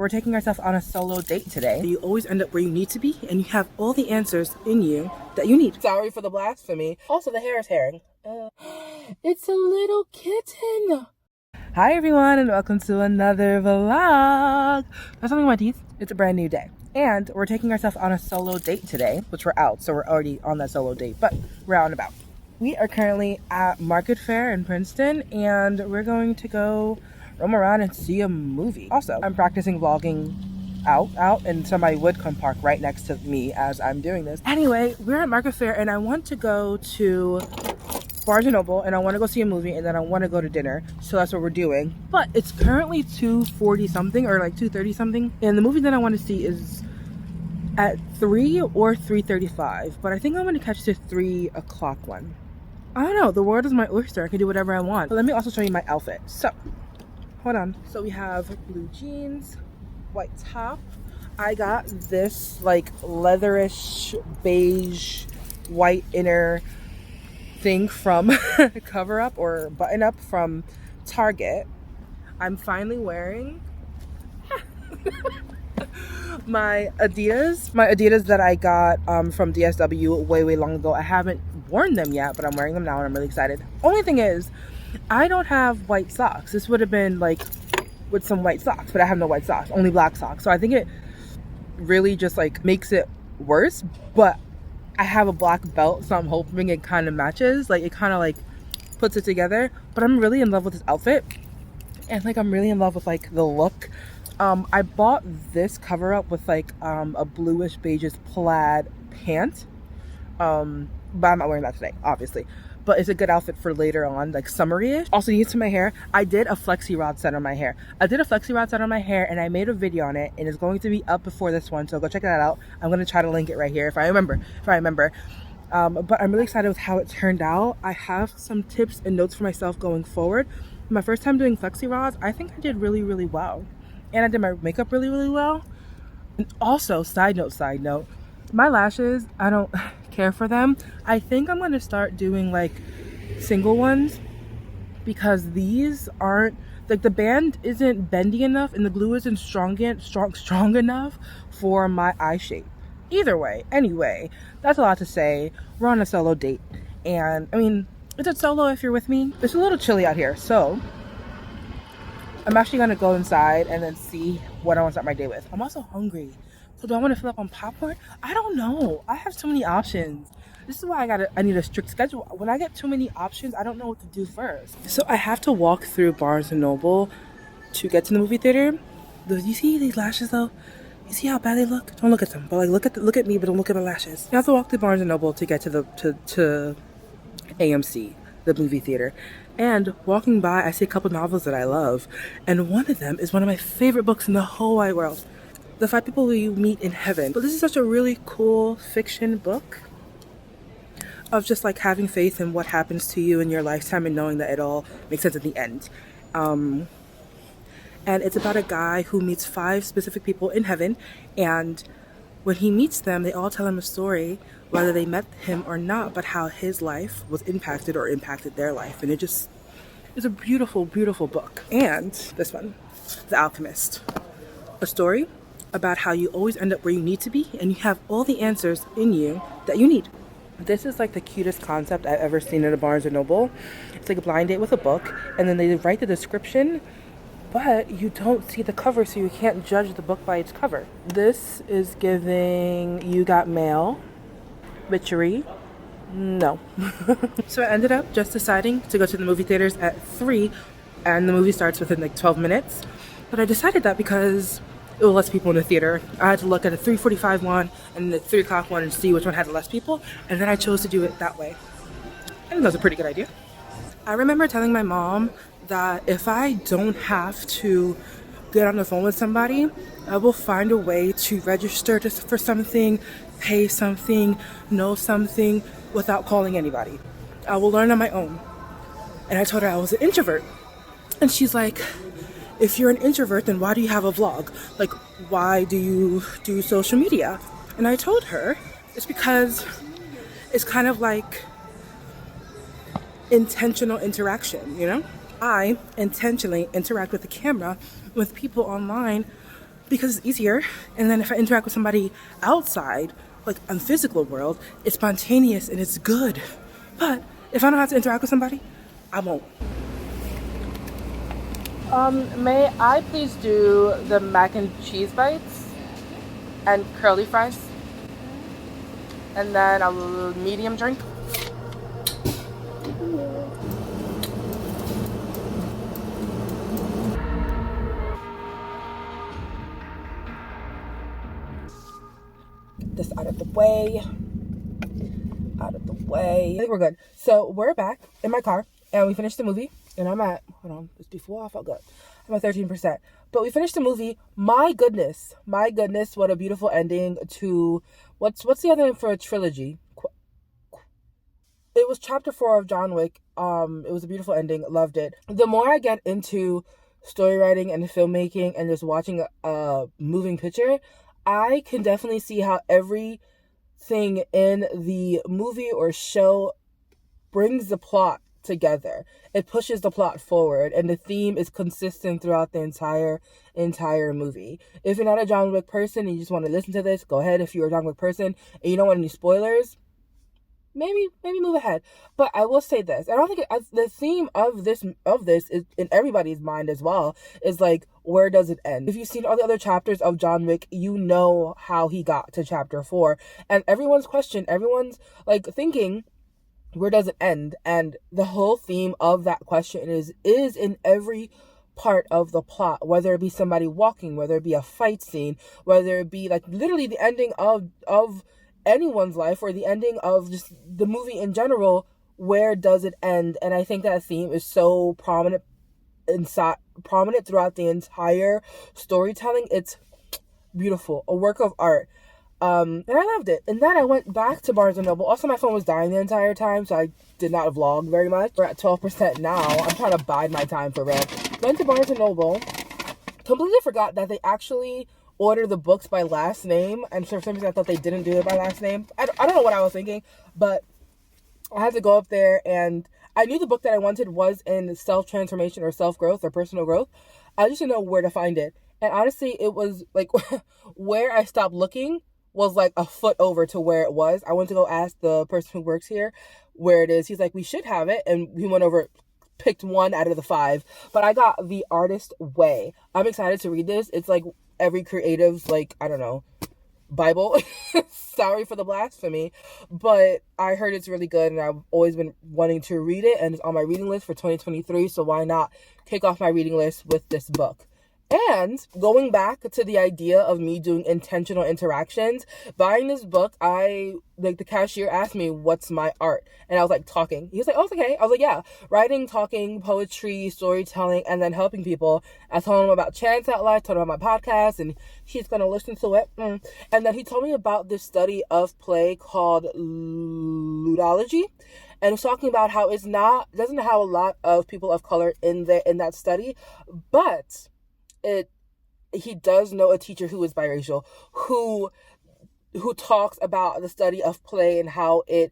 We're taking ourselves on a solo date today. You always end up where you need to be, and you have all the answers in you that you need. Sorry for the blasphemy. Also, the hair is herring. It's a little kitten. Hi everyone, and welcome to another vlog. There's something in my teeth. It's a brand new day. And we're taking ourselves on a solo date today, which we're out, so we're already on that solo date, but we're out and about. We are currently at Market Fair in Princeton, and we're going to go roam around and see a movie. Also, I'm practicing vlogging out, and somebody would come park right next to me as I'm doing this. Anyway, we're at Market Fair, and I want to go to Barnes & Noble, and I want to go see a movie, and then I want to go to dinner, so that's what we're doing. But it's currently 2:40 something, or like 2:30 something, and the movie that I want to see is at 3 or 3:35, but I think I'm going to catch the 3 o'clock one. I don't know, the world is my oyster. I can do whatever I want. But let me also show you my outfit. So, hold on. So we have blue jeans, white top. I got this like leatherish beige white inner thing from cover up or button up from Target. I'm finally wearing my Adidas that I got from DSW way long ago. I haven't worn them yet, but I'm wearing them now and I'm really excited. Only thing is, I don't have white socks. This would have been like with some white socks, but I have no white socks, only black socks. So I think it really just like makes it worse, but I have a black belt, so I'm hoping it kind of matches. Like it kind of like puts it together. But I'm really in love with this outfit, and like I'm really in love with like the look. I bought this cover up with like a bluish beigeish plaid pant, but I'm not wearing that today, obviously. But it's a good outfit for later on, like summery-ish. Also, used to my hair, I did a flexi rod set on my hair. And I made a video on it, and it's going to be up before this one, so go check that out. I'm going to try to link it right here if I remember. But I'm really excited with how it turned out. I have some tips and notes for myself going forward. My first time doing flexi rods, I think I did really well. And I did my makeup really well. And also, side note, my lashes, I don't care for them. I think I'm going to start doing like single ones, because these aren't like, the band isn't bendy enough and the glue isn't strong enough for my eye shape. Either way, anyway, that's a lot to say. We're on a solo date, and I mean, it's a solo if you're with me. It's a little chilly out here, so I'm actually gonna go inside and then see what I want to start my day with. I'm also hungry. So do I want to fill up on popcorn? I don't know. I have so many options. This is why I need a strict schedule. When I get too many options, I don't know what to do first. So I have to walk through Barnes & Noble to get to the movie theater. Do you see these lashes though? You see how bad they look? Don't look at them, but like look at me, but don't look at my lashes. You have to walk through Barnes & Noble to get to the to AMC, the movie theater. And walking by, I see a couple novels that I love, and one of them is one of my favorite books in the whole wide world, The 5 People Who You Meet in Heaven. But this is such a really cool fiction book of just like having faith in what happens to you in your lifetime and knowing that it all makes sense at the end. And it's about a guy who meets 5 specific people in heaven, and when he meets them, they all tell him a story, whether they met him or not, but how his life was impacted or impacted their life. And it just is a beautiful book. And this one, The Alchemist, a story about how you always end up where you need to be, and you have all the answers in you that you need. This is like the cutest concept I've ever seen at a Barnes & Noble. It's like a blind date with a book, and then they write the description, but you don't see the cover, so you can't judge the book by its cover. This is giving You Got Mail, witchery. No. So I ended up just deciding to go to the movie theaters at 3, and the movie starts within like 12 minutes. But I decided that because it was less people in the theater. I had to look at the 3:45 one and the 3 o'clock one and see which one had the less people, and then I chose to do it that way. I think that was a pretty good idea. I remember telling my mom that if I don't have to get on the phone with somebody, I will find a way to register for something, pay something, know something without calling anybody. I will learn on my own. And I told her I was an introvert. And she's like, if you're an introvert, then why do you have a vlog? Like, why do you do social media? And I told her it's because it's kind of like intentional interaction, you know? I intentionally interact with the camera with people online because it's easier. And then if I interact with somebody outside, like in the physical world, it's spontaneous and it's good. But if I don't have to interact with somebody, I won't. May I please do the mac and cheese bites and curly fries? And then a medium drink? This out of the way. Out of the way. I think we're good. So we're back in my car and we finished the movie. And I'm at, hold on, it's before I felt good. I'm at 13%. But we finished the movie. My goodness, what a beautiful ending to, what's the other name for a trilogy? It was chapter 4 of John Wick. It was a beautiful ending. Loved it. The more I get into story writing and filmmaking and just watching a moving picture, I can definitely see how everything in the movie or show brings the plot together. It pushes the plot forward, and the theme is consistent throughout the entire movie. If you're not a John Wick person and you just want to listen to this, go ahead. If you're a John Wick person and you don't want any spoilers, maybe move ahead. But I will say this: I don't think the theme of this is in everybody's mind as well. Is like, where does it end? If you've seen all the other chapters of John Wick, you know how he got to chapter 4, and everyone's like thinking, where does it end? And the whole theme of that question is in every part of the plot, whether it be somebody walking, whether it be a fight scene, whether it be like literally the ending of anyone's life or the ending of just the movie in general. Where does it end? And I think that theme is so prominent throughout the entire storytelling. It's beautiful, a work of art. And I loved it. And then I went back to Barnes & Noble. Also, my phone was dying the entire time, so I did not vlog very much. We're at 12% now. I'm trying to bide my time for real. Went to Barnes & Noble. Completely forgot that they actually order the books by last name. And for some reason, I thought they didn't do it by last name. I don't know what I was thinking, but I had to go up there, and I knew the book that I wanted was in self-transformation or self-growth or personal growth. I just didn't know where to find it. And honestly, it was like where I stopped looking was like a foot over to where it was. I went to go ask the person who works here where it is. He's like, we should have it. And we went over, picked one out of the 5. But I got The Artist Way. I'm excited to read this. It's like every creative's like, I don't know, Bible. Sorry for the blasphemy. But I heard it's really good, and I've always been wanting to read it. And it's on my reading list for 2023. So why not kick off my reading list with this book? And going back to the idea of me doing intentional interactions, buying this book, the cashier asked me, what's my art? And I was like, talking. He was like, oh, it's okay. I was like, yeah, writing, talking, poetry, storytelling, and then helping people. I told him about Chance Out Loud, told him about my podcast, and he's going to listen to it. And then he told me about this study of play called ludology. And was talking about how doesn't have a lot of people of color in that study, but he does know a teacher who is biracial who talks about the study of play and how it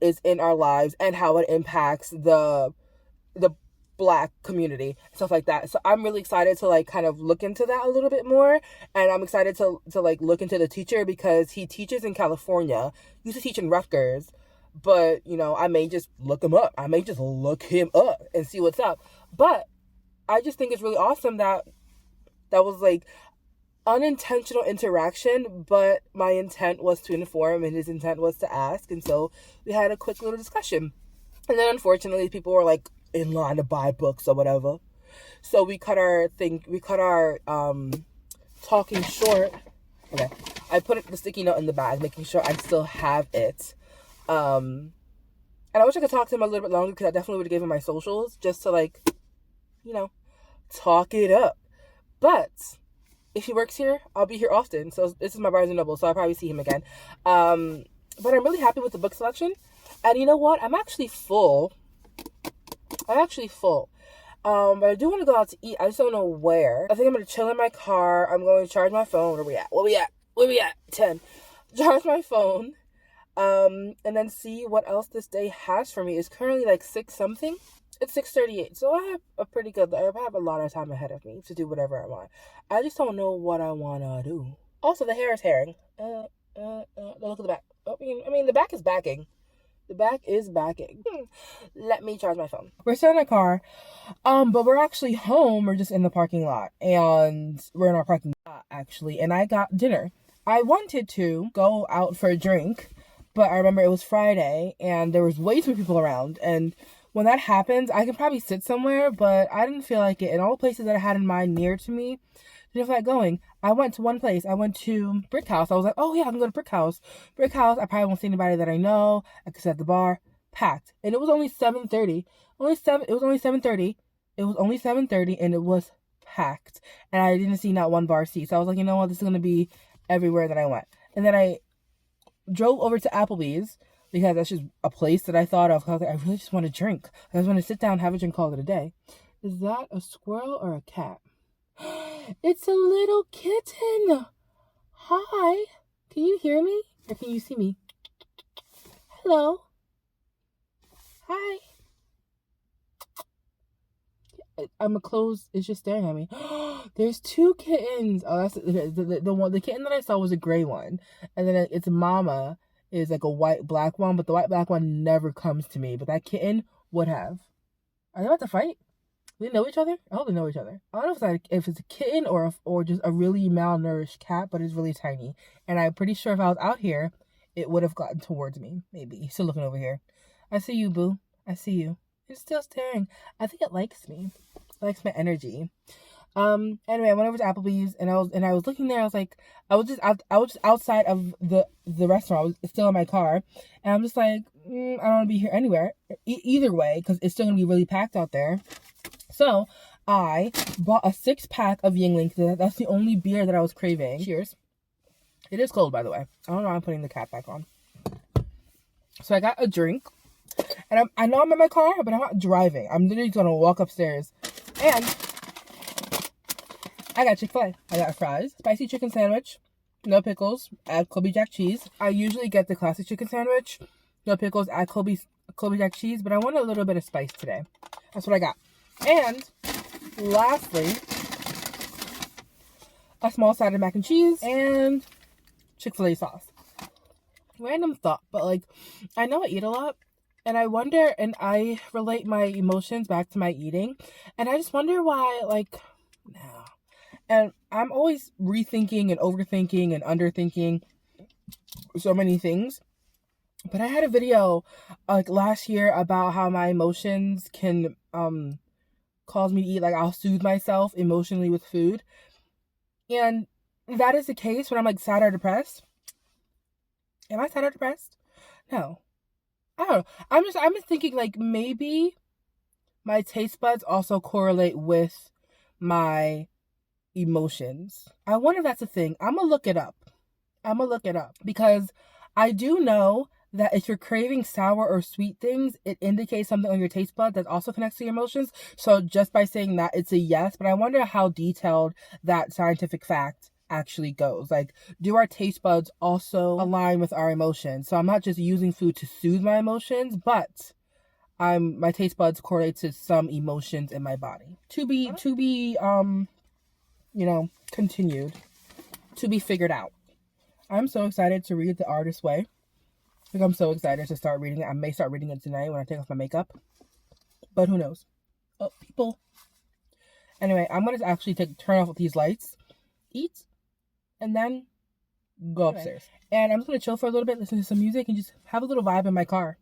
is in our lives and how it impacts the Black community, stuff like that. So I'm really excited to like kind of look into that a little bit more, and I'm excited to like look into the teacher because he teaches in California. He used to teach in Rutgers, but I may just look him up. I may just look him up and see what's up. But I just think it's really awesome that was like unintentional interaction, but my intent was to inform and his intent was to ask. And so we had a quick little discussion. And then unfortunately people were like in line to buy books or whatever. So we cut our talking short. Okay. I put the sticky note in the bag, making sure I still have it. And I wish I could talk to him a little bit longer because I definitely would have given him my socials just to like, talk it up. But if he works here, I'll be here often. So this is my Barnes & Noble, so I'll probably see him again. But I'm really happy with the book selection. And you know what? I'm actually full. But I do want to go out to eat. I just don't know where. I think I'm going to chill in my car. I'm going to charge my phone. Where we at? 10. Charge my phone. And then see what else this day has for me. It's currently like 6 something. It's 6:38, so I have a pretty good. I have a lot of time ahead of me to do whatever I want. I just don't know what I wanna do. Also, the hair is herring. Look at the back. I mean, the back is backing. The back is backing. Let me charge my phone. We're still in a car, but we're actually home. We're just in the parking lot, and we're in our parking lot actually. And I got dinner. I wanted to go out for a drink, but I remember it was Friday, and there was way too many people around. And when that happens, I can probably sit somewhere, but I didn't feel like it. And all the places that I had in mind near to me, didn't feel like going. I went to one place. I went to Brick House. I was like, oh yeah, I can go to Brick House. Brick House, I probably won't see anybody that I know. I could sit at the bar. Packed. And it was only 7:30. It was only 7:30. It was only 7:30 and it was packed. And I didn't see not one bar seat. So I was like, you know what? This is going to be everywhere that I went. And then I drove over to Applebee's because that's just a place that I thought of. I was like, I really just want to drink. I just want to sit down, have a drink, call it a day. Is that a squirrel or a cat? It's a little kitten. Hi. Can you hear me? Or can you see me? Hello. Hi. I'm a close. It's just staring at me. There's two kittens. Oh, that's the one. The kitten that I saw was a gray one, and then its mama is like a white black one. But the white black one never comes to me. But that kitten would have. Are they about to fight? Do they know each other? I hope they know each other. I don't know if it's a kitten or just a really malnourished cat, but it's really tiny. And I'm pretty sure if I was out here, it would have gotten towards me. Maybe. He's still looking over here. I see you, boo. I see you. It's still staring. I think it likes me. It likes my energy. Anyway, I went over to Applebee's and I was looking there. I was like, I was just outside of the restaurant. I was still in my car, and I'm just like, I don't want to be here anywhere. Either way, because it's still gonna be really packed out there. So I bought a 6-pack of Yingling. That's the only beer that I was craving. Cheers. It is cold, by the way. I don't know why I'm putting the cap back on. So I got a drink. And I know I'm in my car, but I'm not driving. I'm literally going to walk upstairs. And I got Chick-fil-A. I got fries, spicy chicken sandwich, no pickles, add Colby Jack cheese. I usually get the classic chicken sandwich, no pickles, add Colby Jack cheese, but I want a little bit of spice today. That's what I got. And lastly, a small side of mac and cheese and Chick-fil-A sauce. Random thought, but like, I know I eat a lot. And I wonder, and I relate my emotions back to my eating. And I just wonder why, like, no. And I'm always rethinking and overthinking and underthinking so many things. But I had a video, like, last year about how my emotions can cause me to eat. Like, I'll soothe myself emotionally with food. And that is the case when I'm, like, sad or depressed. Am I sad or depressed? No. I don't know. I'm just thinking like maybe my taste buds also correlate with my emotions. I wonder if that's a thing. I'm gonna look it up because I do know that if you're craving sour or sweet things, it indicates something on your taste buds that also connects to your emotions. So just by saying that, it's a yes, but I wonder how detailed that scientific fact actually goes. Like, do our taste buds also align with our emotions? So I'm not just using food to soothe my emotions, but my taste buds correlate to some emotions in my body. To be continued, to be figured out. I'm so excited to read The Artist's Way. Like, I'm so excited to start reading it. I may start reading it tonight when I take off my makeup, but who knows? Oh, people. Anyway, I'm gonna actually turn off these lights, eat, and then go upstairs. And I'm just going to chill for a little bit, listen to some music, and just have a little vibe in my car.